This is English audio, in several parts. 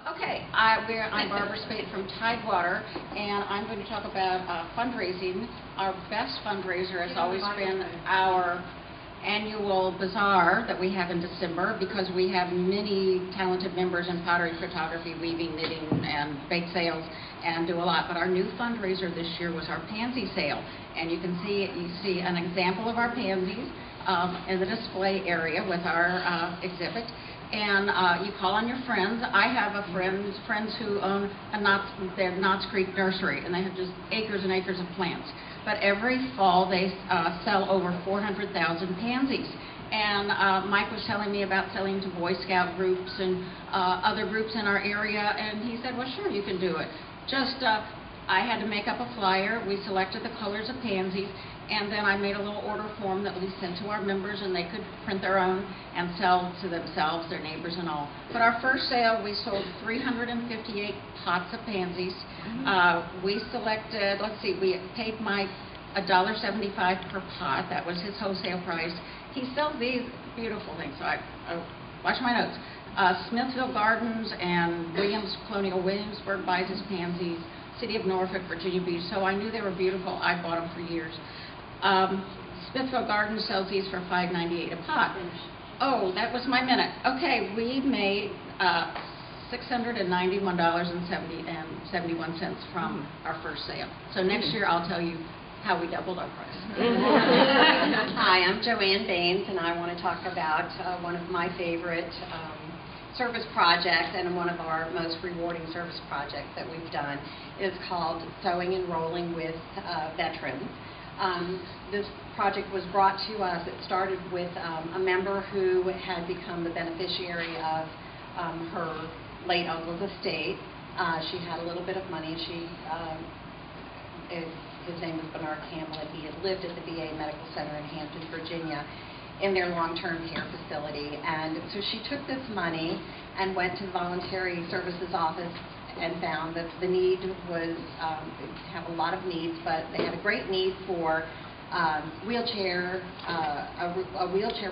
Okay, I'm Barbara Spade from Tidewater, and I'm going to talk about fundraising. Our best fundraiser has always been our annual bazaar that we have in December, because we have many talented members in pottery, photography, weaving, knitting, and bake sales, and do a lot. But our new fundraiser this year was our pansy sale, and you see an example of our pansies in the display area with our exhibit. And you call on your friends. I have friends who own their Knott's Creek nursery, and they have just acres and acres of plants. But every fall they sell over 400,000 pansies. And Mike was telling me about selling to Boy Scout groups and other groups in our area, and he said, well, sure, you can do it. I had to make up a flyer. We selected the colors of pansies, and then I made a little order form that we sent to our members, and they could print their own and sell to themselves, their neighbors, and all. But our first sale, we sold 358 pots of pansies. We selected, we paid Mike $1.75 per pot. That was his wholesale price. He sells these beautiful things, so I watch my notes. Smithville Gardens and Colonial Williamsburg buys his pansies. City of Norfolk, Virginia Beach, so I knew they were beautiful. I bought them for years. Smithville Gardens sells these for $5.98 a pot. Oh, that was my minute. Okay, we made $691.71 from our first sale. So next year I'll tell you how we doubled our price. Hi, I'm Joanne Baines, and I want to talk about one of my favorite service projects, and one of our most rewarding service projects that we've done is called Sewing and Rolling with Veterans. This project was brought to us. It started with a member who had become the beneficiary of her late uncle's estate. She had a little bit of money. His name was Bernard Campbell, and he had lived at the VA Medical Center in Hampton, Virginia, in their long-term care facility. And so she took this money and went to the Voluntary Services Office and found that the need was, have a lot of needs, but they had a great need for a wheelchair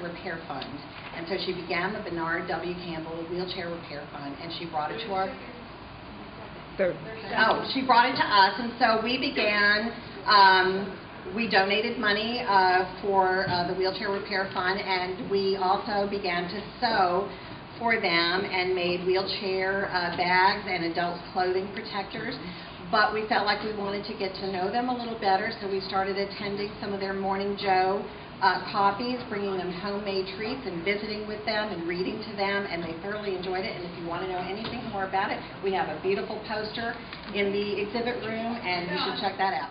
repair fund. And so she began the Bernard W. Campbell Wheelchair Repair Fund, and she brought it to our... she brought it to us, and so we began... we donated money for the wheelchair repair fund, and we also began to sew for them and made wheelchair bags and adult clothing protectors. But we felt like we wanted to get to know them a little better, so we started attending some of their Morning Joe coffees, bringing them homemade treats and visiting with them and reading to them, and they thoroughly enjoyed it. And if you want to know anything more about it, we have a beautiful poster in the exhibit room, and you should check that out.